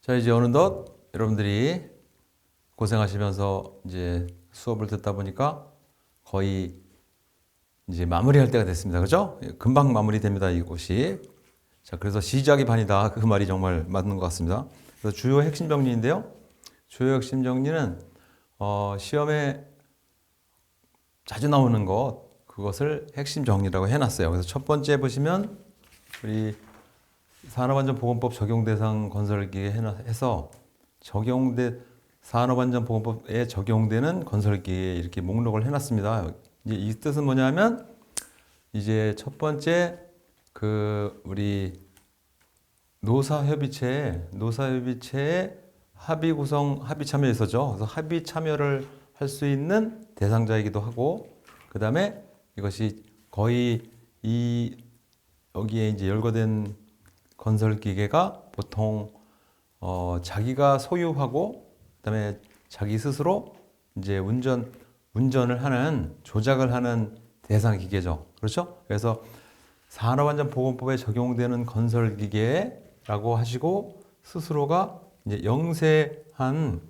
자, 이제 어느덧 여러분들이 고생하시면서 이제 수업을 듣다 보니까 거의 이제 마무리할 때가 됐습니다. 그죠? 금방 마무리됩니다, 이곳이. 자, 그래서 시작이 반이다. 그 말이 정말 맞는 것 같습니다. 그래서 주요 핵심 정리인데요. 주요 핵심 정리는 시험에 자주 나오는 그것을 핵심 정리라고 해놨어요. 그래서 첫 번째 보시면 우리 산업안전보건법 적용대상 건설기에 해서 산업안전보건법에 적용되는 건설기에 이렇게 목록을 해놨습니다. 이제 이 뜻은 뭐냐면 이제 첫 번째 우리 노사협의체의 합의 구성 합의 참여에서죠. 그래서 합의 참여를 할 수 있는 대상자이기도 하고, 그 다음에 이것이 거의 여기에 이제 열거된 건설 기계가 보통 자기가 소유하고 그다음에 자기 스스로 이제 운전을 하는 조작을 하는 대상 기계죠. 그렇죠? 그래서 산업안전보건법에 적용되는 건설 기계라고 하시고 스스로가 이제 영세한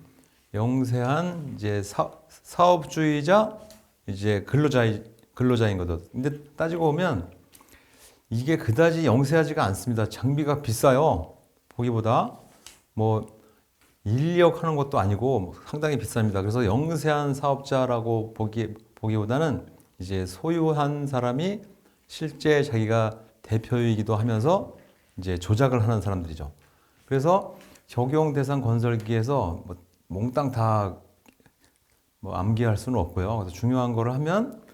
이제 사업주의자 이제 근로자인 거죠. 근데 따지고 보면 이게 그다지 영세하지가 않습니다. 장비가 비싸요. 보기보다 뭐 인력 하는 것도 아니고 상당히 비쌉니다. 그래서 영세한 사업자라고 보기보다는 이제 소유한 사람이 실제 자기가 대표이기도 하면서 이제 조작을 하는 사람들이죠. 그래서 적용 대상 건설기에서 몽땅 다 암기할 수는 없고요. 그래서 중요한 거를 하면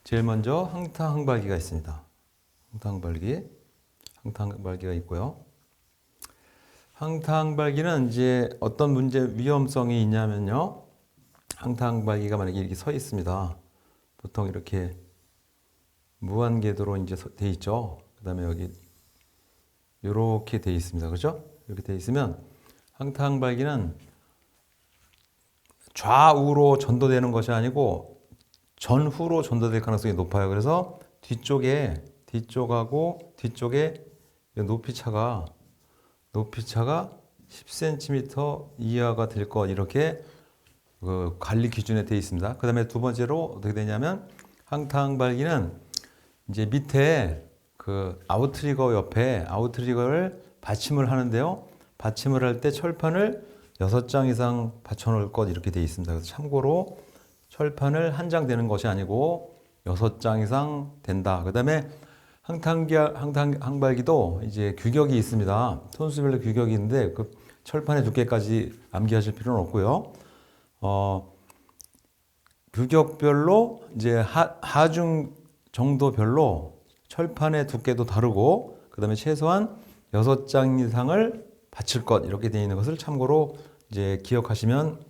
제일 먼저 항타항발기가 있습니다. 항타항발기가 있고요. 항타항발기는 이제 어떤 위험성이 있냐면요. 항타항발기가 만약에 이렇게 서 있습니다. 보통 이렇게 무한궤도로 이제 돼 있죠. 그 다음에 여기 이렇게 돼 있습니다. 그죠? 이렇게 돼 있으면 항타항발기는 좌우로 전도되는 것이 아니고 전후로 전도될 가능성이 높아요. 그래서 뒤쪽에 높이차가 10cm 이하가 될 것 이렇게 관리 기준에 되어 있습니다. 그 다음에 두 번째로 어떻게 되냐면 항타항발기는 이제 밑에 아웃트리거 옆에 아웃트리거를 받침을 하는데요. 받침을 할 때 철판을 6장 이상 받쳐놓을 것 이렇게 되어 있습니다. 그래서 참고로 철판을 한 장 되는 것이 아니고 6장 이상 된다. 그 다음에 항발기도 이제 규격이 있습니다. 톤수별로 규격이 있는데 그 철판의 두께까지 암기하실 필요는 없고요. 규격별로 이제 하중 정도별로 철판의 두께도 다르고 그 다음에 최소한 6장 이상을 받칠 것 이렇게 되어 있는 것을 참고로 이제 기억하시면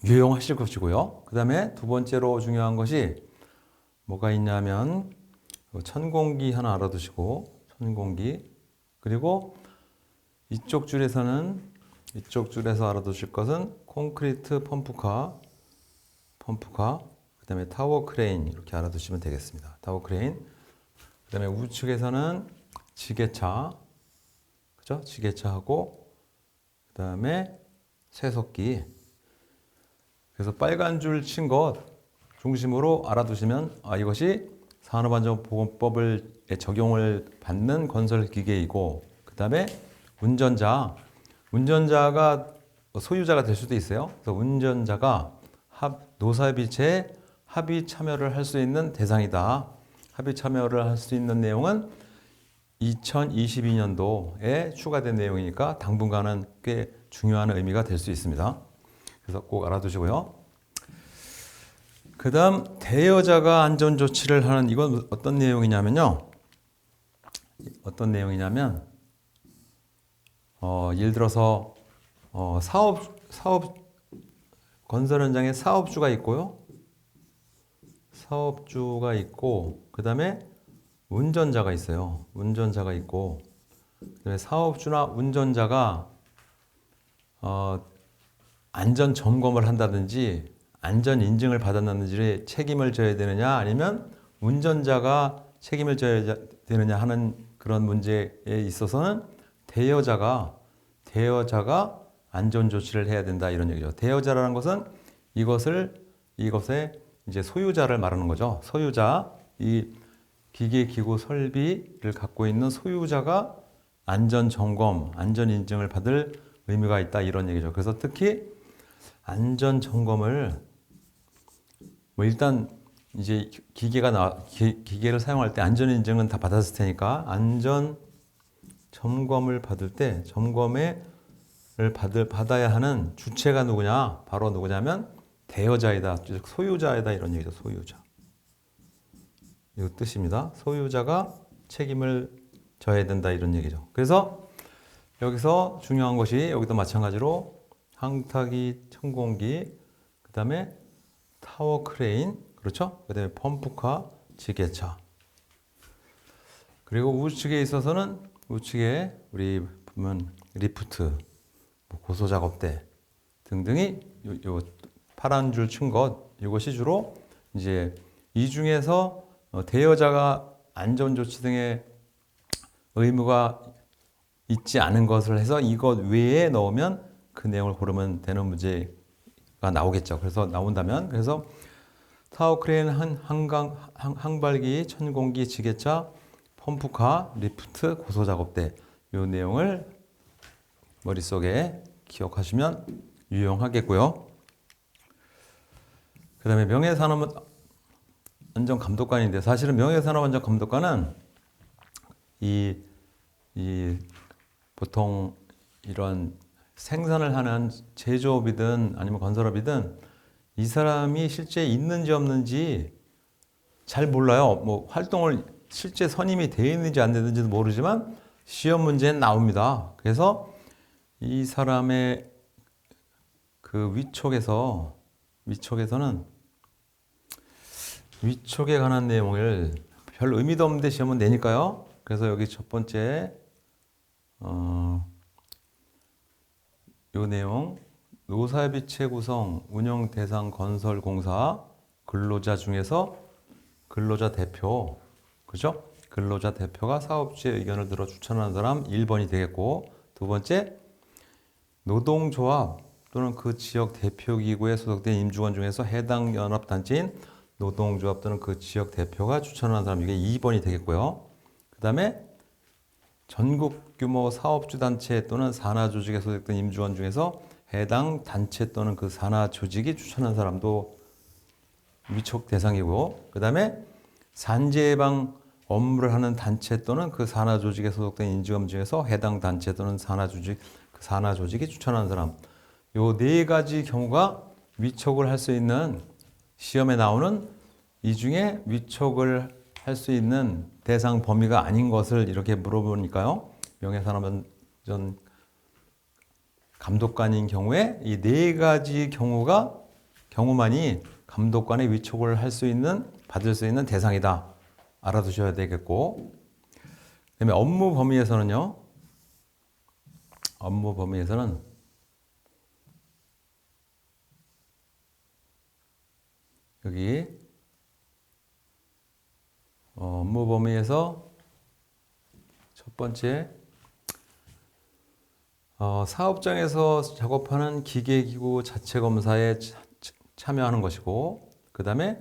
유용하실 것이고요. 그 다음에 두 번째로 중요한 것이 뭐가 있냐면 천공기 하나 알아두시고 천공기 그리고 이쪽 줄에서 알아두실 것은 콘크리트 펌프카 그 다음에 타워 크레인 이렇게 알아두시면 되겠습니다. 타워 크레인 그 다음에 우측에서는 지게차 그죠? 지게차하고 그 다음에 쇠석기 그래서 빨간 줄 친 것 중심으로 알아두시면 이것이 산업안전보건법을 적용을 받는 건설기계이고 그 다음에 운전자가 소유자가 될 수도 있어요. 그래서 운전자가 노사협의체에 합의 참여를 할 수 있는 대상이다. 합의 참여를 할 수 있는 내용은 2022년도에 추가된 내용이니까 당분간은 꽤 중요한 의미가 될 수 있습니다. 그래서 꼭 알아두시고요. 그 다음 대여자가 안전조치를 하는 이건 어떤 내용이냐면요. 예를 들어서 건설 현장에 사업주가 있고 그 다음에 운전자가 있어요. 운전자가 있고 그다음에 사업주나 운전자가 안전 점검을 한다든지 안전 인증을 받았는지 책임을 져야 되느냐 아니면 운전자가 책임을 져야 되느냐 하는 그런 문제에 있어서는 대여자가 대여자가 안전 조치를 해야 된다 이런 얘기죠. 대여자라는 것은 이것의 이제 소유자를 말하는 거죠. 소유자, 이 기계, 기구, 설비를 갖고 있는 소유자가 안전 점검, 안전 인증을 받을 의무가 있다 이런 얘기죠. 그래서 특히 안전 점검을 뭐 일단 이제 기계를 사용할 때 안전 인증은 다 받았을 테니까 안전 점검을 받을 때 받아야 하는 주체가 누구냐? 바로 누구냐면 대여자이다, 즉 소유자이다 이런 얘기죠. 소유자. 이 뜻입니다. 소유자가 책임을 져야 된다 이런 얘기죠. 그래서 여기서 중요한 것이 여기도 마찬가지로 항타기, 천공기, 그 다음에 타워 크레인, 그렇죠? 그 다음에 펌프카, 지게차. 그리고 우측에 있어서는 우측에 우리 보면 리프트, 고소작업대 등등이 요 파란 줄 친 것, 이것이 주로 이제 이 중에서 대여자가 안전조치 등의 의무가 있지 않은 것을 해서 이것 외에 넣으면 그 내용을 고르면 되는 문제가 나오겠죠. 그래서 나온다면, 그래서 타워 크레인, 항발기, 천공기, 지게차, 펌프카, 리프트, 고소작업대 이 내용을 머릿속에 기억하시면 유용하겠고요. 그 다음에 명예산업안전감독관인데 사실은 명예산업안전감독관은 보통 이런 생산을 하는 제조업이든 아니면 건설업이든 이 사람이 실제 있는지 없는지 잘 몰라요. 뭐 활동을 실제 선임이 되어 있는지 안 되는지도 모르지만 시험 문제는 나옵니다. 그래서 이 사람의 그 위촉에서는 위촉에 관한 내용을 별 의미도 없는데 시험은 내니까요. 그래서 여기 첫 번째 요 내용, 노사비체 구성 운영 대상 건설공사 근로자 중에서 근로자 대표, 그죠? 근로자 대표가 사업주의 의견을 들어 추천하는 사람 1번이 되겠고, 두 번째 노동조합 또는 그 지역 대표기구에 소속된 임직원 중에서 해당 연합단체인 노동조합 또는 그 지역 대표가 추천하는 사람, 이게 2번이 되겠고요. 그 다음에 전국 규모 사업주 단체 또는 산하 조직에 소속된 임직원 중에서 해당 단체 또는 그 산하 조직이 추천한 사람도 위촉 대상이고, 그 다음에 산재 예방 업무를 하는 단체 또는 그 산하 조직에 소속된 임직원 중에서 해당 단체 또는 산하 조직이 추천한 사람, 요 네 가지 경우가 위촉을 할 수 있는, 시험에 나오는 이 중에 위촉을 할 수 있는 대상 범위가 아닌 것을 이렇게 물어보니까요. 명예산업안전 감독관인 경우에 이 네 가지 경우만이 감독관의 위촉을 할 수 있는, 받을 수 있는 대상이다. 알아두셔야 되겠고, 그다음에 업무 범위에서는 여기 업무 범위에서 첫 번째 사업장에서 작업하는 기계기구 자체 검사에 참여하는 것이고, 그 다음에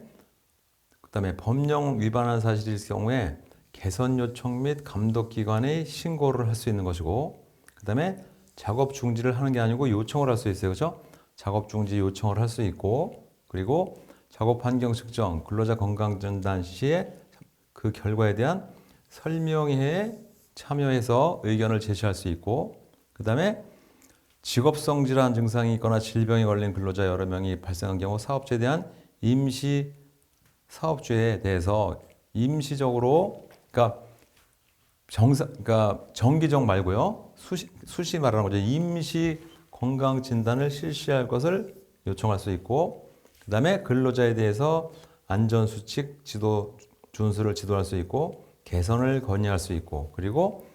법령 위반한 사실일 경우에 개선 요청 및 감독기관에 신고를 할 수 있는 것이고, 그 다음에 작업 중지를 하는 게 아니고 요청을 할 수 있어요. 그렇죠? 작업 중지 요청을 할 수 있고, 그리고 작업 환경 측정, 근로자 건강 진단 시에 그 결과에 대한 설명회에 참여해서 의견을 제시할 수 있고, 그 다음에 직업성 질환 증상이 있거나 질병에 걸린 근로자 여러 명이 발생한 경우 사업주에 대한 임시 사업주에 대해서 임시적으로, 그러니까 정기적 말고요, 수시 말하는 거죠. 임시 건강 진단을 실시할 것을 요청할 수 있고, 그 다음에 근로자에 대해서 안전수칙 준수를 지도할 수 있고, 개선을 건의할 수 있고, 그리고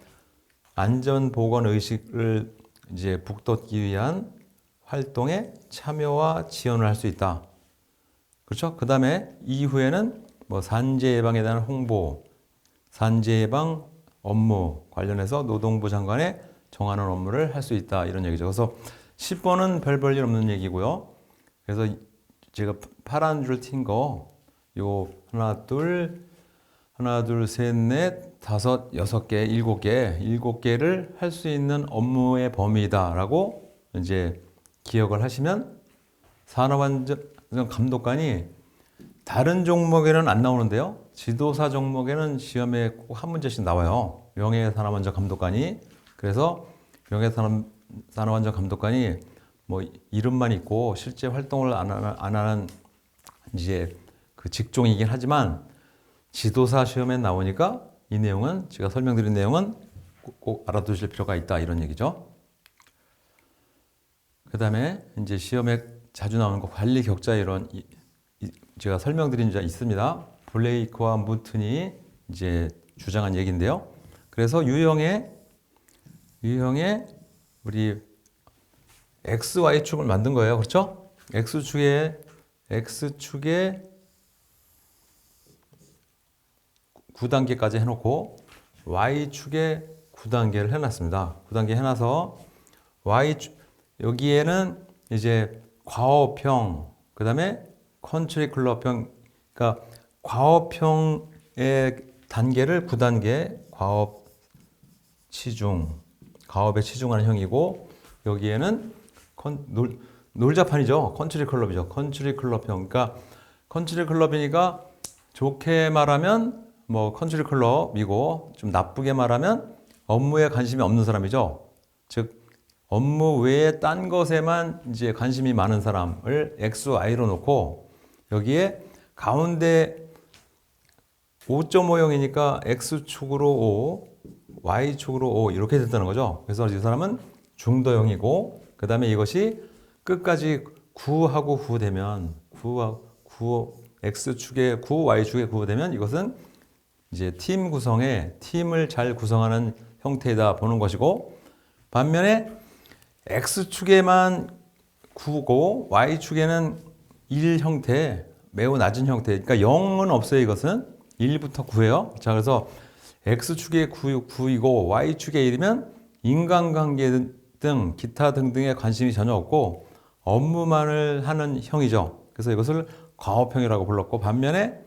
안전보건의식을 이제 북돋기 위한 활동에 참여와 지원을 할 수 있다. 그렇죠? 그 다음에 이후에는 산재 예방에 대한 홍보, 산재 예방 업무 관련해서 노동부 장관의 정하는 업무를 할 수 있다 이런 얘기죠. 그래서 10번은 별 볼 일 없는 얘기고요. 그래서 제가 파란 줄 튄 거 요 하나 둘 셋 넷 다섯 여섯 개 일곱 개를 할 수 있는 업무의 범위다라고 이제 기억을 하시면 산업안전 감독관이 다른 종목에는 안 나오는데요. 지도사 종목에는 시험에 꼭 한 문제씩 나와요. 명예산업안전 감독관이. 그래서 명예산업안전 감독관이 뭐 이름만 있고 실제 활동을 안 하는 이제 그 직종이긴 하지만 지도사 시험에 나오니까 이 내용은 제가 설명드린 내용은 꼭 알아두실 필요가 있다 이런 얘기죠. 그 다음에 이제 시험에 자주 나오는 거 관리 격자 이론 제가 설명드린 적 있습니다. 블레이크와 무튼이 이제 주장한 얘기인데요. 그래서 유형의 우리 X, Y축을 만든 거예요. 그렇죠? X축에 9단계까지 해놓고 Y축에 9단계를 해놨습니다. 9단계 해놔서 Y축 여기에는 이제 과업형 그 다음에 컨트리클럽형 그러니까 과업형의 단계를 9단계 과업에 치중하는 형이고 여기에는 놀자판이죠. 컨트리클럽이죠. 컨트리클럽형 그러니까 컨트리클럽이니까 좋게 말하면 뭐 컨트리클럽이고 좀 나쁘게 말하면 업무에 관심이 없는 사람이죠. 즉 업무 외에 딴 것에만 이제 관심이 많은 사람을 X, Y로 놓고 여기에 가운데 5.5형이니까 X축으로 5, Y축으로 5 이렇게 됐다는 거죠. 그래서 이 사람은 중도형이고 그 다음에 이것이 끝까지 9하고 9 되면 9 X축에 9, Y축에 9 되면 이것은 이제 팀을 잘 구성하는 형태이다 보는 것이고 반면에 X축에만 9고 Y축에는 1 형태, 매우 낮은 형태. 그러니까 0은 없어요, 이것은. 1부터 9예요. 자, 그래서 X축에 9이고 Y축에 1이면 인간관계 등 기타 등등에 관심이 전혀 없고 업무만을 하는 형이죠. 그래서 이것을 과업형이라고 불렀고 반면에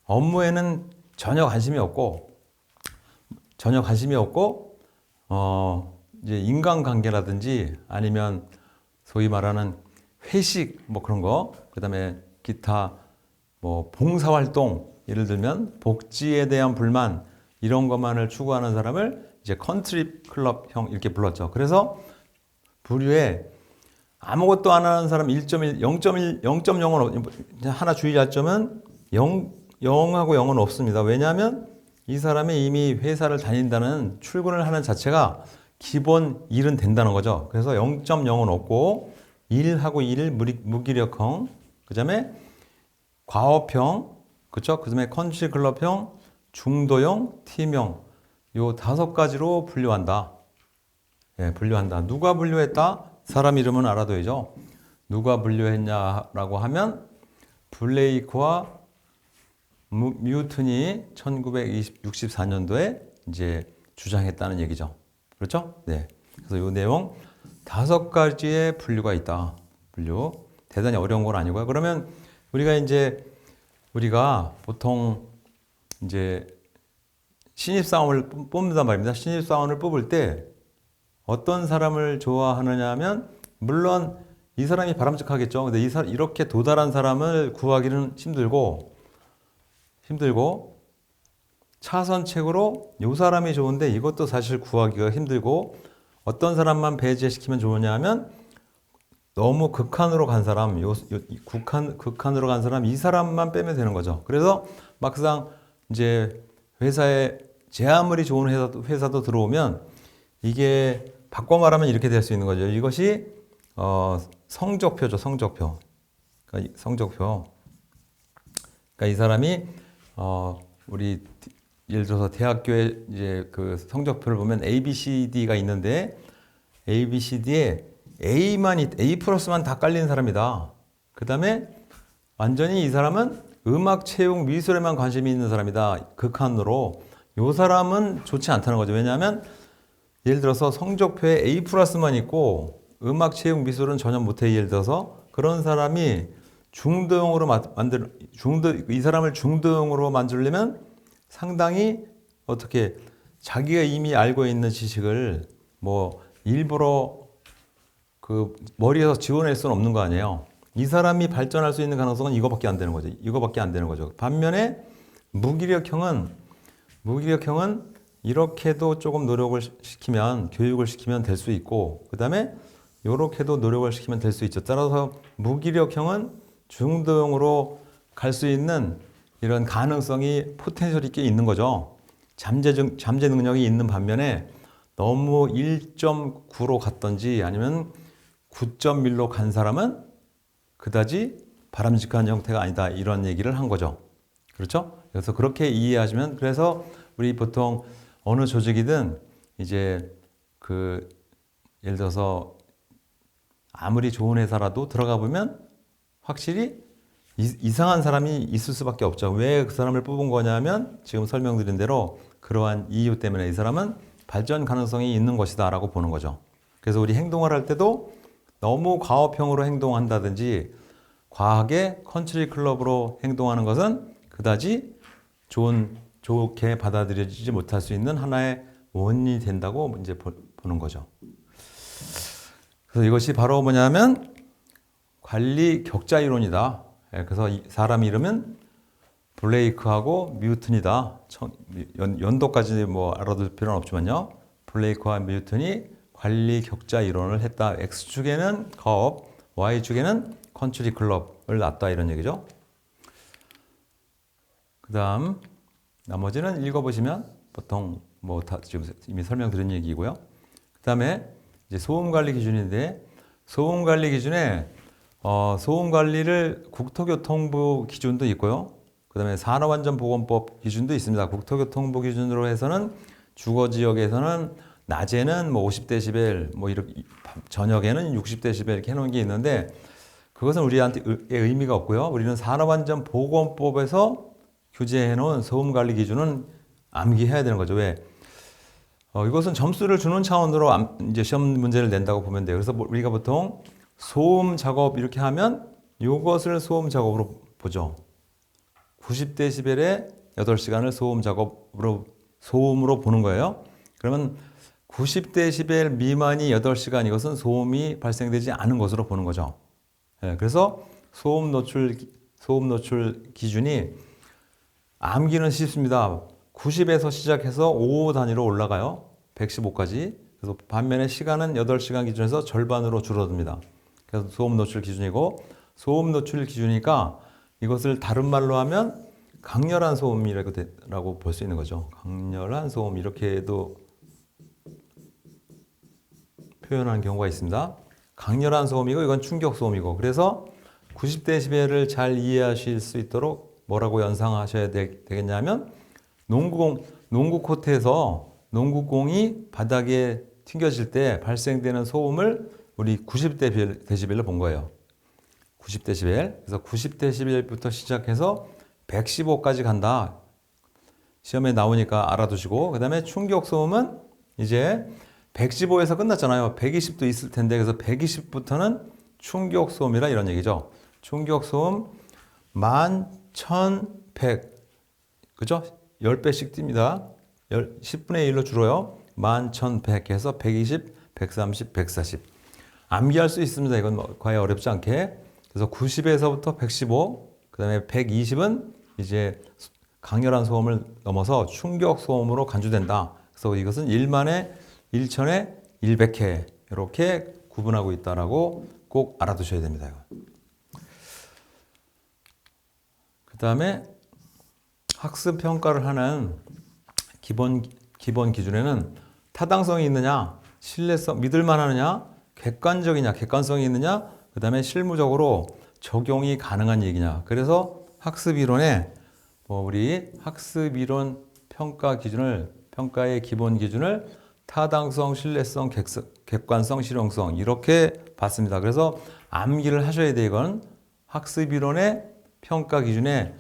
업무에는 전혀 관심이 없고 이제 인간관계라든지 아니면 소위 말하는 회식 뭐 그런 거, 그다음에 기타 뭐 봉사활동 예를 들면 복지에 대한 불만 이런 것만을 추구하는 사람을 이제 컨트리 클럽형 이렇게 불렀죠. 그래서 부류에 아무것도 안 하는 사람 1.1, 0.0은 하나 주의할 점은 0하고 0은 없습니다. 왜냐하면 이 사람이 이미 회사를 다닌다는 출근을 하는 자체가 기본 1은 된다는 거죠. 그래서 0.0은 없고 1하고 1 무기력형, 그 다음에 과업형, 그렇죠? 그 다음에 컨트리 클럽형, 중도형, 팀형 요 5가지로 분류한다. 예, 분류한다. 누가 분류했다? 사람 이름은 알아둬야죠. 누가 분류했냐라고 하면 블레이크와 뮤튼이 1964년도에 이제 주장했다는 얘기죠. 그렇죠? 네. 그래서 이 내용 5가지의 분류가 있다. 분류. 대단히 어려운 건 아니고요. 그러면 우리가 보통 이제 신입사원을 뽑는단 말입니다. 신입사원을 뽑을 때 어떤 사람을 좋아하느냐 하면 물론 이 사람이 바람직하겠죠. 근데 이렇게 도달한 사람을 구하기는 힘들고 차선책으로 이 사람이 좋은데 이것도 사실 구하기가 힘들고 어떤 사람만 배제시키면 좋으냐 하면 너무 극한으로 간 사람, 극한으로 간 사람 이 사람만 빼면 되는 거죠. 그래서 막상 이제 회사에 제 아무리 좋은 회사도 들어오면 이게 바꿔 말하면 이렇게 될 수 있는 거죠. 이것이 성적표죠, 성적표. 그러니까 성적표. 그러니까 이 사람이 우리 예를 들어서 대학교에 이제 그 성적표를 보면 A, B, C, D가 있는데 A, B, C, D에 A 플러스만 다 깔린 사람이다. 그 다음에 완전히 이 사람은 음악, 체육, 미술에만 관심이 있는 사람이다. 극한으로. 이 사람은 좋지 않다는 거죠. 왜냐하면 예를 들어서 성적표에 A 플러스만 있고 음악, 체육, 미술은 전혀 못해. 예를 들어서 그런 사람이 중도형으로 이 사람을 중도형으로 만들려면 상당히 어떻게 자기가 이미 알고 있는 지식을 뭐 일부러 그 머리에서 지워낼 수는 없는 거 아니에요. 이 사람이 발전할 수 있는 가능성은 이거밖에 안 되는 거죠. 이거밖에 안 되는 거죠. 반면에 무기력형은 이렇게도 조금 노력을 시키면, 교육을 시키면 될 수 있고, 그 다음에 이렇게도 노력을 시키면 될 수 있죠. 따라서 무기력형은 중도형으로 갈 수 있는 이런 가능성이 포텐셜이 꽤 있는 거죠. 잠재 능력이 있는 반면에 너무 1.9로 갔던지 아니면 9.1로 간 사람은 그다지 바람직한 형태가 아니다. 이런 얘기를 한 거죠. 그렇죠? 그래서 그렇게 이해하시면, 그래서 우리 보통 어느 조직이든 이제 그 예를 들어서 아무리 좋은 회사라도 들어가 보면 확실히 이상한 사람이 있을 수밖에 없죠. 왜 그 사람을 뽑은 거냐면 지금 설명드린 대로 그러한 이유 때문에 이 사람은 발전 가능성이 있는 것이다 라고 보는 거죠. 그래서 우리 행동을 할 때도 너무 과업형으로 행동한다든지 과하게 컨트리 클럽으로 행동하는 것은 그다지 좋게 받아들여지지 못할 수 있는 하나의 원인이 된다고 이제 보는 거죠. 그래서 이것이 바로 뭐냐면 관리 격자 이론이다. 그래서 사람 이름은 블레이크하고 뉴턴이다. 연도까지 뭐 알아둘 필요는 없지만요. 블레이크와 뉴턴이 관리 격자 이론을 했다. X축에는 거업, Y축에는 컨트리 클럽을 놨다. 이런 얘기죠. 그 다음 나머지는 읽어보시면 보통 뭐 다 지금 이미 설명드린 얘기고요. 그 다음에 이제 소음 관리 기준인데, 소음 관리 기준에 소음 관리를 국토교통부 기준도 있고요. 그 다음에 산업안전보건법 기준도 있습니다. 국토교통부 기준으로 해서는 주거 지역에서는 낮에는 뭐 50데시벨, 뭐 이렇게 저녁에는 60데시벨 이렇게 해놓은 게 있는데 그것은 우리한테 의미가 없고요. 우리는 산업안전보건법에서 규제해놓은 소음 관리 기준은 암기해야 되는 거죠. 왜? 이것은 점수를 주는 차원으로 이제 시험 문제를 낸다고 보면 돼요. 그래서 우리가 보통 소음 작업 이렇게 하면 이것을 소음 작업으로 보죠. 90데시벨에 8시간을 소음으로 보는 거예요. 그러면 90데시벨 미만이 8시간, 이것은 소음이 발생되지 않은 것으로 보는 거죠. 그래서 소음 노출 기준이 암기는 쉽습니다. 90에서 시작해서 5 단위로 올라가요. 115까지. 그래서 반면에 시간은 8시간 기준에서 절반으로 줄어듭니다. 그래서 소음 노출 기준이고, 소음 노출 기준이니까 이것을 다른 말로 하면 강렬한 소음이라고 볼 수 있는 거죠. 강렬한 소음, 이렇게도 표현하는 경우가 있습니다. 강렬한 소음이고 이건 충격 소음이고, 그래서 90데시벨을 잘 이해하실 수 있도록 뭐라고 연상하셔야 되겠냐면, 농구 코트에서 농구공이 바닥에 튕겨질 때 발생되는 소음을 우리 90데시벨로 본 거예요. 90데시벨. 그래서 90데시벨부터 시작해서 115까지 간다. 시험에 나오니까 알아두시고, 그 다음에 충격 소음은 이제 115에서 끝났잖아요. 120도 있을 텐데, 그래서 120부터는 충격 소음이라 이런 얘기죠. 충격 소음 11,100. 그죠? 10배씩 뜁니다. 10분의 1로 줄어요. 11,100 해서 120, 130, 140. 암기할 수 있습니다. 이건 과연 어렵지 않게. 그래서 90에서부터 115, 그 다음에 120은 이제 강렬한 소음을 넘어서 충격 소음으로 간주된다. 그래서 이것은 1만에 1천에 100회 이렇게 구분하고 있다라고 꼭 알아두셔야 됩니다. 그 다음에 학습 평가를 하는 기본 기준에는 타당성이 있느냐, 신뢰성, 믿을만하느냐, 객관적이냐, 객관성이 있느냐, 그 다음에 실무적으로 적용이 가능한 얘기냐. 그래서 학습 이론에 우리 학습 이론 평가의 기본 기준을 타당성, 신뢰성, 객관성, 실용성 이렇게 봤습니다. 그래서 암기를 하셔야 돼요. 이건 학습 이론의 평가 기준에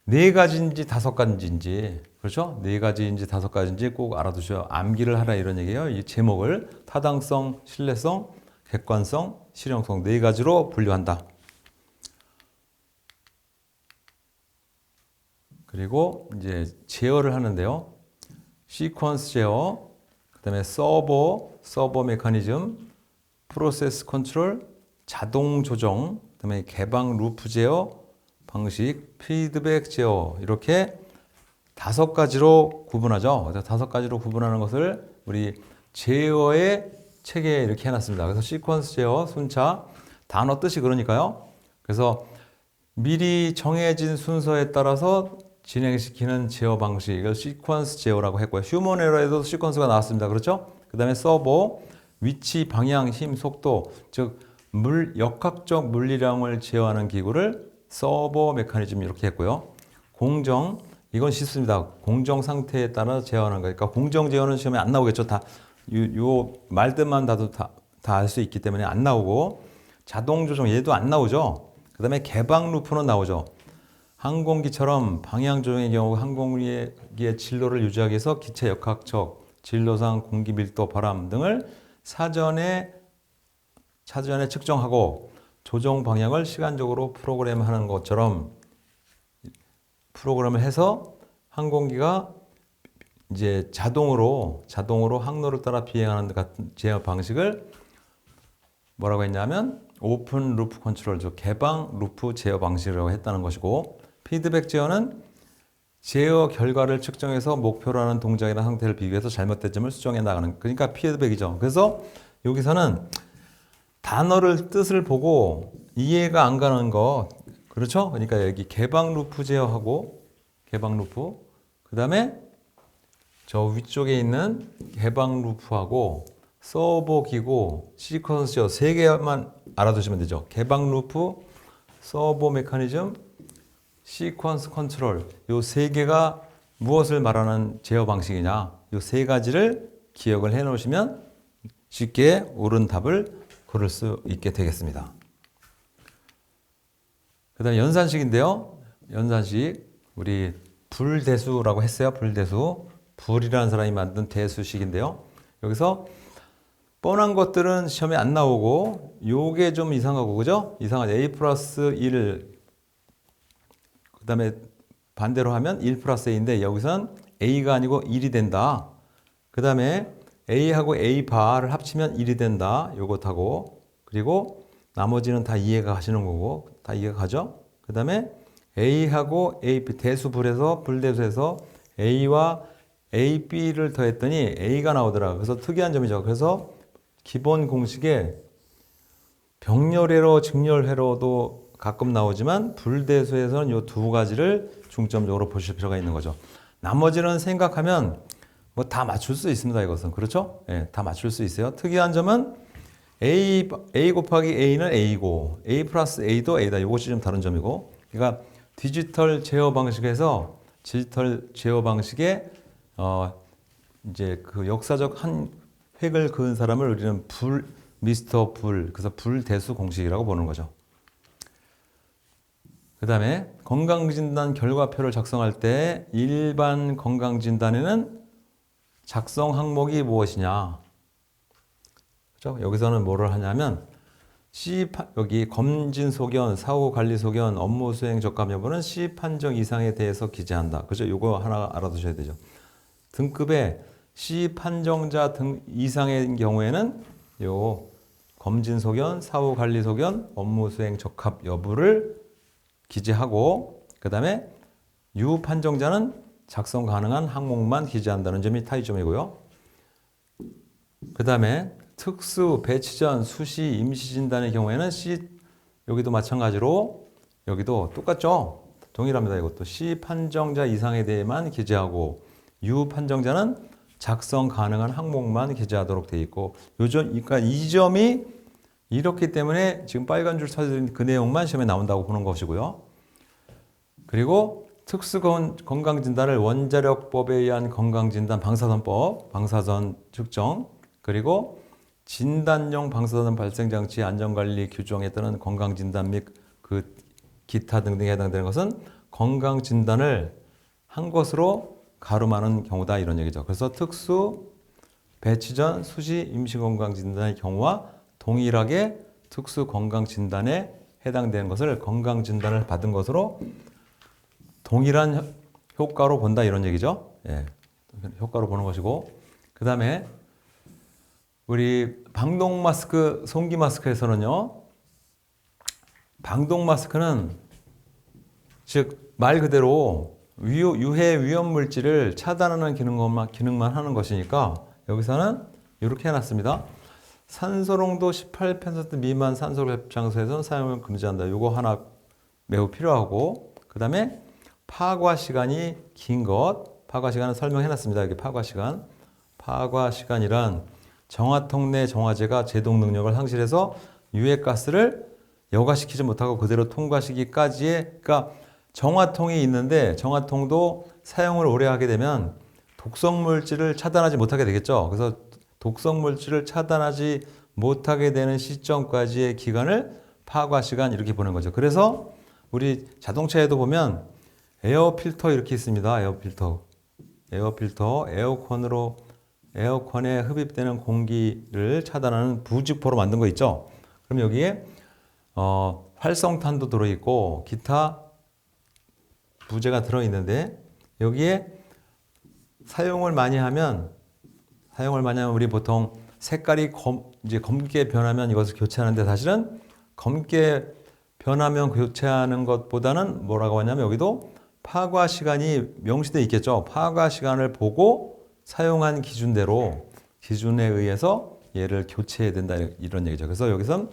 네 가지인지 다섯 가지인지, 그렇죠? 네 가지인지 다섯 가지인지 꼭 알아두셔야 암기를 하라 이런 얘기예요. 이 제목을 타당성, 신뢰성, 객관성, 실용성 네 가지로 분류한다. 그리고 이제 제어를 하는데요. 시퀀스 제어, 그다음에 서버 메커니즘, 프로세스 컨트롤, 자동 조정, 그다음에 개방 루프 제어 방식, 피드백 제어 이렇게 다섯 가지로 구분하죠. 그래서 다섯 가지로 구분하는 것을 우리 제어의 체계에 이렇게 해놨습니다. 그래서 시퀀스 제어, 순차, 단어 뜻이 그러니까요. 그래서 미리 정해진 순서에 따라서 진행시키는 제어 방식, 이걸 시퀀스 제어라고 했고요. 휴먼 에러에도 시퀀스가 나왔습니다. 그렇죠? 그 다음에 서버, 위치, 방향, 힘, 속도, 즉 역학적 물리량을 제어하는 기구를 서버 메커니즘 이렇게 했고요. 공정, 이건 쉽습니다. 공정 상태에 따라 제어하는 거니까 공정 제어는 시험에 안 나오겠죠. 요 말들만 다 알 수 있기 때문에 안 나오고, 자동 조정 얘도 안 나오죠. 그 다음에 개방 루프는 나오죠. 항공기처럼 방향 조정의 경우 항공기의 진로를 유지하기 위해서 기체 역학적, 진로상 공기 밀도, 바람 등을 사전에 측정하고 조정 방향을 시간적으로 프로그램하는 것처럼 프로그램을 해서 항공기가 이제 자동으로 항로를 따라 비행하는 같은 제어 방식을 뭐라고 했냐면 오픈 루프 컨트롤, 즉 개방 루프 제어 방식이라고 했다는 것이고, 피드백 제어는 제어 결과를 측정해서 목표로 하는 동작이나 상태를 비교해서 잘못된 점을 수정해 나가는, 그러니까 피드백이죠. 그래서 여기서는 단어를 뜻을 보고 이해가 안 가는 거, 그렇죠? 그러니까 여기 개방 루프 제어하고 개방 루프, 그 다음에 저 위쪽에 있는 개방 루프하고 서버 기구, 시퀀스 제어 세 개만 알아두시면 되죠. 개방 루프, 서버 메커니즘, 시퀀스 컨트롤, 요 세 개가 무엇을 말하는 제어 방식이냐, 요 세 가지를 기억을 해 놓으시면 쉽게 옳은 답을 고를 수 있게 되겠습니다. 그 다음에 연산식인데요. 연산식, 우리 불대수라고 했어요. 불대수. 불이라는 사람이 만든 대수식인데요. 여기서 뻔한 것들은 시험에 안 나오고 요게 좀 이상하고, 그죠? 이상한 a 플러스 1, 그 다음에 반대로 하면 1 플러스 a인데 여기서는 a가 아니고 1이 된다. 그 다음에 a하고 a 바를 합치면 1이 된다. 요것하고, 그리고 나머지는 다 이해가 가시는 거고, 다 이해가 가죠? 그 다음에 a하고 a, 대수불에서 불대수에서 a와 a, b를 더했더니 a가 나오더라. 그래서 특이한 점이죠. 그래서 기본 공식에 병렬회로, 직렬회로도 가끔 나오지만 불대수에서는 이 두 가지를 중점적으로 보실 필요가 있는 거죠. 나머지는 생각하면 뭐 다 맞출 수 있습니다. 이것은. 그렇죠? 예, 다 맞출 수 있어요. 특이한 점은 a 곱하기 a는 a고 a 플러스 a도 a다. 이것이 좀 다른 점이고, 그러니까 디지털 제어 방식에서 디지털 제어 방식에 이제 그 역사적 한 획을 그은 사람을 우리는 미스터 불, 그래서 불대수 공식이라고 보는 거죠. 그 다음에 건강진단 결과표를 작성할 때 일반 건강진단에는 작성 항목이 무엇이냐. 그렇죠? 여기서는 뭐를 하냐면 여기 검진 소견, 사후 관리 소견, 업무 수행 적합 여부는 C 판정 이상에 대해서 기재한다. 그죠? 요거 하나 알아두셔야 되죠. 등급의 C 판정자 등 이상의 경우에는 요 검진 소견, 사후 관리 소견, 업무 수행 적합 여부를 기재하고, 그 다음에 U 판정자는 작성 가능한 항목만 기재한다는 점이 타이점이고요. 그 다음에 특수, 배치전, 수시, 임시 진단의 경우에는 C, 여기도 마찬가지로 여기도 똑같죠? 동일합니다. 이것도 C 판정자 이상에 대해만 기재하고 U 판정자는 작성 가능한 항목만 기재하도록 되어 있고, 그러니까 이 점이 이렇기 때문에 지금 빨간 줄 쳐진 그 내용만 시험에 나온다고 보는 것이고요. 그리고 특수 건강진단을 원자력법에 의한 건강진단, 방사선법, 방사선 측정, 그리고 진단용 방사선 발생장치 안전관리 규정에 따른 건강진단 및 그 기타 등등에 해당되는 것은 건강 진단을 한 것으로 가름하는 경우다 이런 얘기죠. 그래서 특수 배치 전 수시 임시 건강 진단의 경우와 동일하게 특수 건강 진단에 해당되는 것을 건강 진단을 받은 것으로 동일한 효과로 본다 이런 얘기죠. 예, 효과로 보는 것이고, 그 다음에 우리 방독 마스크, 송기 마스크에서는요, 방독 마스크는 즉 말 그대로 유해 위험 물질을 차단하는 기능만 하는 것이니까 여기서는 이렇게 해놨습니다. 산소농도 18% 미만 산소를 장소에서는 사용을 금지한다. 이거 하나 매우 필요하고, 그 다음에 파과 시간이 긴 것, 파과 시간은 설명해놨습니다. 여기 파과 시간. 파과 시간이란 정화통 내 정화제가 제동 능력을 상실해서 유해가스를 여과시키지 못하고 그대로 통과시키기까지의, 그러니까 정화통이 있는데 정화통도 사용을 오래 하게 되면 독성 물질을 차단하지 못하게 되겠죠. 그래서 독성 물질을 차단하지 못하게 되는 시점까지의 기간을 파과 시간 이렇게 보는 거죠. 그래서 우리 자동차에도 보면 에어 필터 이렇게 있습니다. 에어 필터. 에어컨에 흡입되는 공기를 차단하는 부직포로 만든 거 있죠. 그럼 여기에 활성탄도 들어있고 기타 부재가 들어있는데, 여기에 사용을 많이 하면 우리 보통 색깔이 이제 검게 변하면 이것을 교체하는데, 사실은 검게 변하면 교체하는 것보다는 뭐라고 하냐면 여기도 파과 시간이 명시되어 있겠죠. 파과 시간을 보고 사용한 기준에 의해서 얘를 교체해야 된다 이런 얘기죠. 그래서 여기선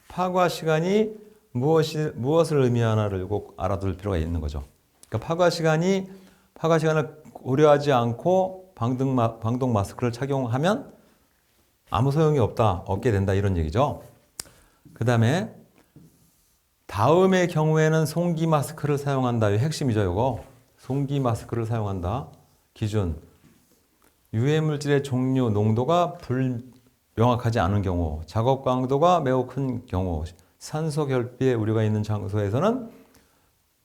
파과 시간이 무엇을 의미하나를 꼭 알아둘 필요가 있는 거죠. 그러니까 파과 시간을 고려하지 않고 방독 마스크를 착용하면 아무 소용이 없게 된다 이런 얘기죠. 그 다음의 경우에는 송기 마스크를 사용한다. 이 핵심이죠. 이거 송기 마스크를 사용한다. 기준 유해 물질의 종류, 농도가 불명확하지 않은 경우, 작업 강도가 매우 큰 경우, 산소 결핍의 우려가 있는 장소에서는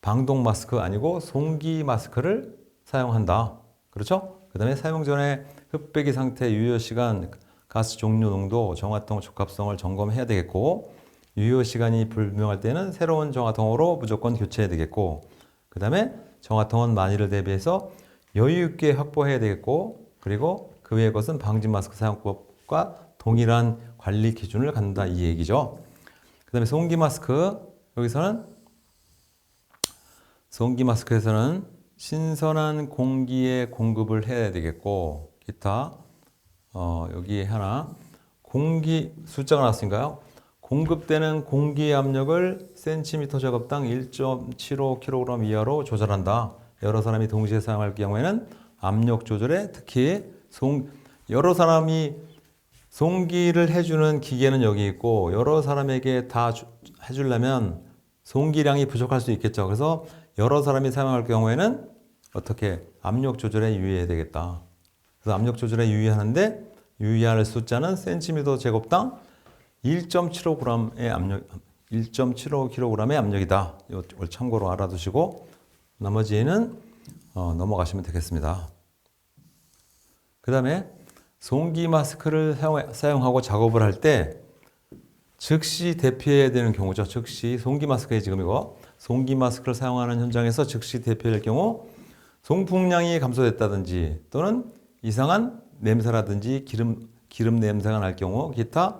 방독 마스크 아니고 송기 마스크를 사용한다. 그렇죠? 그 다음에 사용 전에 흡배기 상태, 유효 시간, 가스 종류, 농도, 정화통 적합성을 점검해야 되겠고, 유효 시간이 불명할 때는 새로운 정화통으로 무조건 교체해야 되겠고, 그 다음에 정화통은 만일을 대비해서 여유 있게 확보해야 되겠고, 그리고 그 외의 것은 방지 마스크 사용법과 동일한 관리 기준을 갖는다 이 얘기죠. 그 다음에 송기 마스크에서는 신선한 공기의 공급을 해야 되겠고, 기타 여기 하나 공기 숫자가 나왔으니까요. 공급되는 공기 압력을 센티미터 제곱당 1.75kg 이하로 조절한다. 여러 사람이 동시에 사용할 경우에는 압력 조절에 특히 여러 사람이 송기를 해주는 기계는 여기 있고, 여러 사람에게 다 해주려면 송기량이 부족할 수 있겠죠. 그래서 여러 사람이 사용할 경우에는 어떻게 압력 조절에 유의해야 되겠다. 그래서 압력 조절에 유의하는데 유의할 숫자는 센티미터 제곱당 1.75kg의 압력이다. 이걸 참고로 알아두시고 나머지는 넘어가시면 되겠습니다. 그 다음에 송기 마스크를 사용하고 작업을 할 때 즉시 대피해야 되는 경우죠. 즉시 송기 마스크에 지금 이거 송기 마스크를 사용하는 현장에서 즉시 대피할 경우 송풍량이 감소됐다든지 또는 이상한 냄새라든지 기름 냄새가 날 경우, 기타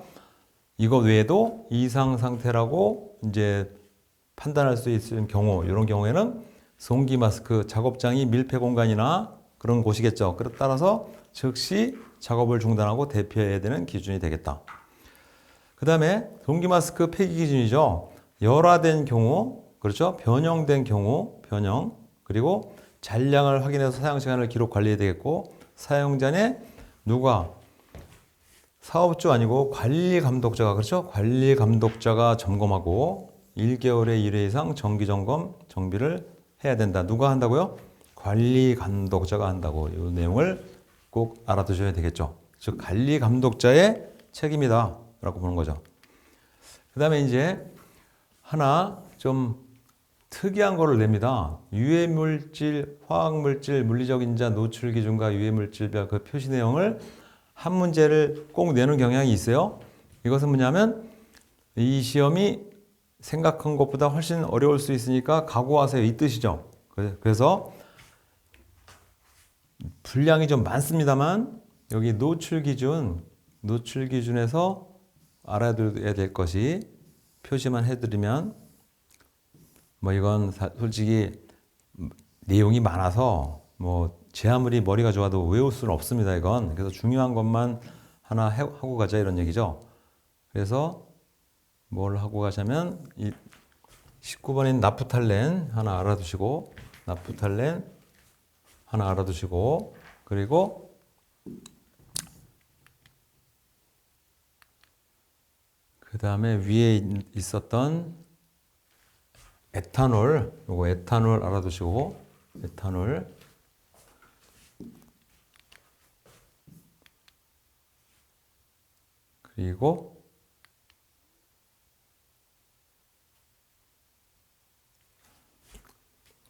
이거 외에도 이상 상태라고 이제 판단할 수 있는 경우, 이런 경우에는 송기 마스크 작업장이 밀폐 공간이나 그런 곳이겠죠. 따라서 즉시 작업을 중단하고 대피해야 되는 기준이 되겠다. 그 다음에 송기 마스크 폐기 기준이죠. 열화된 경우, 그렇죠? 변형된 경우, 그리고 잔량을 확인해서 사용 시간을 기록 관리해야 되겠고, 사용 전에 누가 사업주 아니고 관리 감독자가, 그렇죠? 관리 감독자가 점검하고 1개월에 1회 이상 정기 점검, 정비를 해야 된다. 누가 한다고요? 관리 감독자가 한다고. 이 내용을 꼭 알아두셔야 되겠죠. 즉 관리 감독자의 책임이다 라고 보는 거죠. 그 다음에 이제 하나 좀 특이한 거를 냅니다. 유해물질, 화학물질, 물리적 인자, 노출 기준과 유해물질별 그 표시 내용을 한 문제를 꼭 내는 경향이 있어요. 이것은 뭐냐면 이 시험이 생각한 것보다 훨씬 어려울 수 있으니까 각오하세요. 이 뜻이죠. 그래서 분량이 좀 많습니다만 여기 노출 기준에서 알아둬야 될 것이 표시만 해드리면 뭐 이건 솔직히 내용이 많아서 뭐 제 아무리 머리가 좋아도 외울 수는 없습니다. 이건 그래서 중요한 것만 하나 하고 가자 이런 얘기죠. 그래서 뭘 하고 가자면 이 19번인 나프탈렌 하나 알아두시고 나프탈렌 하나 알아두시고 그리고 그 다음에 위에 있었던 에탄올 요거 에탄올 알아두시고 에탄올 그리고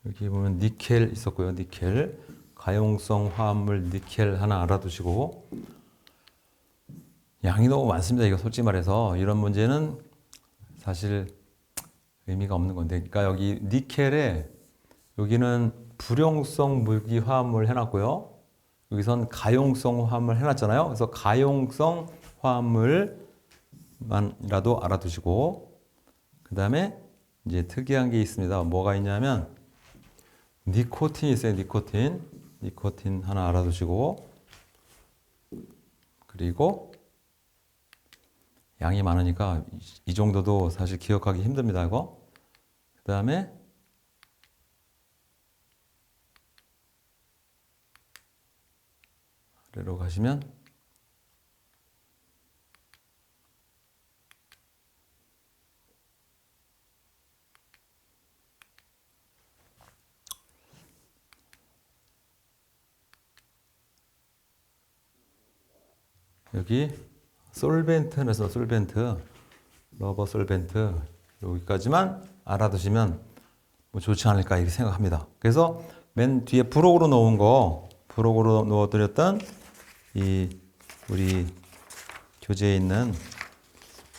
여기 보면 니켈 있었고요. 니켈 가용성 화합물 니켈 하나 알아두시고 양이 너무 많습니다. 이거 솔직히 말해서 이런 문제는 사실 의미가 없는 건데 그러니까 여기 니켈에 여기는 불용성 무기 화합물 해놨고요. 여기선 가용성 화합물 해놨잖아요. 그래서 가용성 화합물만이라도 알아두시고 그 다음에 이제 특이한 게 있습니다. 뭐가 있냐면 니코틴이 있어요. 니코틴 하나 알아두시고 그리고 양이 많으니까 이 정도도 사실 기억하기 힘듭니다. 이거 그 다음에 아래로 가시면 여기 솔벤트에서 솔벤트, 러버 솔벤트 여기까지만 알아두시면 뭐 좋지 않을까 이렇게 생각합니다. 그래서 맨 뒤에 부록으로 넣어드렸던 이 우리 교재에 있는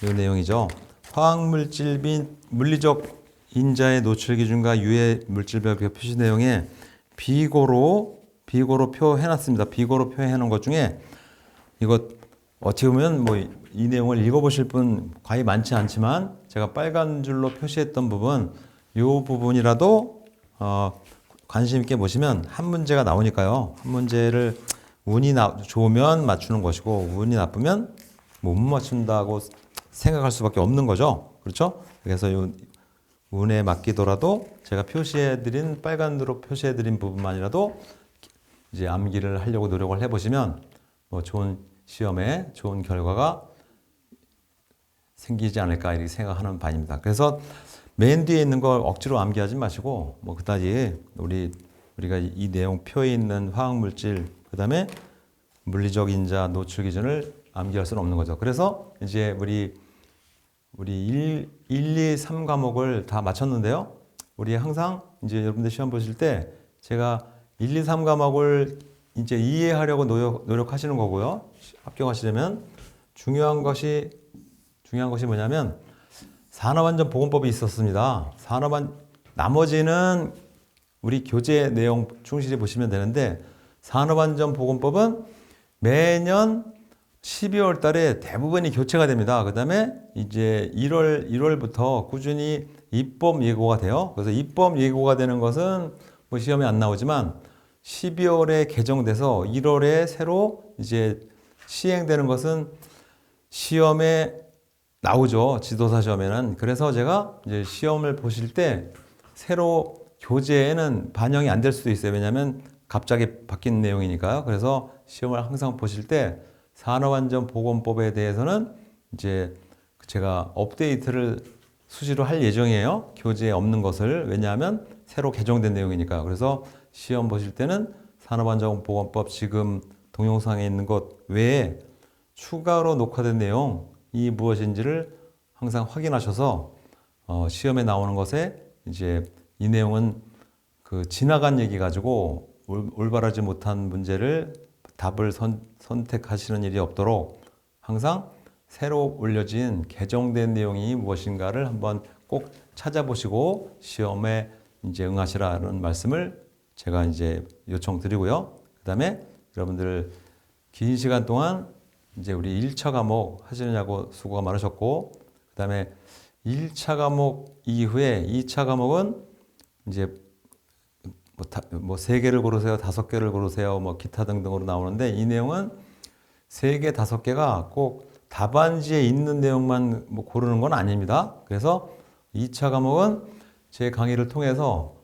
이 내용이죠. 화학물질 및 물리적 인자의 노출 기준과 유해 물질별 표시 내용에 비고로 표해놨습니다. 비고로 표해놓은 것 중에 이거 어떻게 보면 뭐 이 내용을 읽어보실 분 거의 많지 않지만 제가 빨간 줄로 표시했던 부분 이 부분이라도 관심 있게 보시면 한 문제가 나오니까요. 한 문제를 운이 좋으면 맞추는 것이고 운이 나쁘면 못 맞춘다고 생각할 수밖에 없는 거죠. 그렇죠? 그래서 이 운에 맡기더라도 제가 표시해드린 빨간으로 표시해드린 부분만이라도 이제 암기를 하려고 노력을 해보시면 뭐 좋은 시험에 좋은 결과가 생기지 않을까 이렇게 생각하는 바입니다. 그래서 맨 뒤에 있는 걸 억지로 암기하지 마시고 뭐 그다지 우리가 이 내용 표에 있는 화학물질 그다음에 물리적 인자 노출 기준을 암기할 수는 없는 거죠. 그래서 이제 우리 1, 2, 3 과목을 다 마쳤는데요. 우리 항상 이제 여러분들 시험 보실 때 제가 1, 2, 3 과목을 이제 이해하려고 노력하시는 거고요. 합격하시려면 중요한 것이 뭐냐면 산업안전보건법이 있었습니다. 나머지는 우리 교재 내용 충실히 보시면 되는데 산업안전보건법은 매년 12월 달에 대부분이 교체가 됩니다. 그 다음에 이제 1월부터 꾸준히 입법 예고가 돼요. 그래서 입법 예고가 되는 것은 뭐 시험에 안 나오지만 12월에 개정돼서 1월에 새로 이제 시행되는 것은 시험에 나오죠. 지도사 시험에는. 그래서 제가 이제 시험을 보실 때 새로 교재에는 반영이 안 될 수도 있어요. 왜냐하면 갑자기 바뀐 내용이니까요. 그래서 시험을 항상 보실 때 산업안전보건법에 대해서는 이제 제가 업데이트를 수시로 할 예정이에요. 교재에 없는 것을. 왜냐하면 새로 개정된 내용이니까요. 그래서 시험 보실 때는 산업안전보건법 지금 동영상에 있는 것 외에 추가로 녹화된 내용이 무엇인지를 항상 확인하셔서 시험에 나오는 것에 이제 이 내용은 그 지나간 얘기 가지고 올바르지 못한 문제를 답을 선택하시는 일이 없도록 항상 새로 올려진 개정된 내용이 무엇인가를 한번 꼭 찾아보시고 시험에 이제 응하시라는 말씀을 제가 이제 요청드리고요. 그다음에 여러분들 긴 시간 동안 이제 우리 1차 과목 하시느냐고 수고가 많으셨고, 그다음에 1차 과목 이후에 2차 과목은 이제 뭐 3개를 고르세요, 5개를 고르세요, 뭐 기타 등등으로 나오는데, 이 내용은 3개, 5개가 꼭 답안지에 있는 내용만 뭐 고르는 건 아닙니다. 그래서 2차 과목은 제 강의를 통해서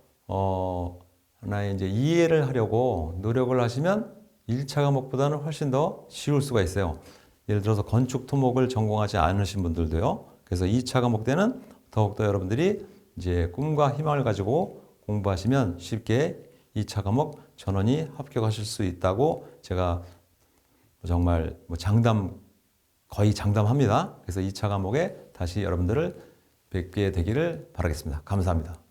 하나의 이제 이해를 하려고 노력을 하시면 1차 과목보다는 훨씬 더 쉬울 수가 있어요. 예를 들어서 건축 토목을 전공하지 않으신 분들도요. 그래서 2차 과목 때는 더욱더 여러분들이 이제 꿈과 희망을 가지고 공부하시면 쉽게 2차 과목 전원이 합격하실 수 있다고 제가 정말 뭐 거의 장담합니다. 그래서 2차 과목에 다시 여러분들을 뵙게 되기를 바라겠습니다. 감사합니다.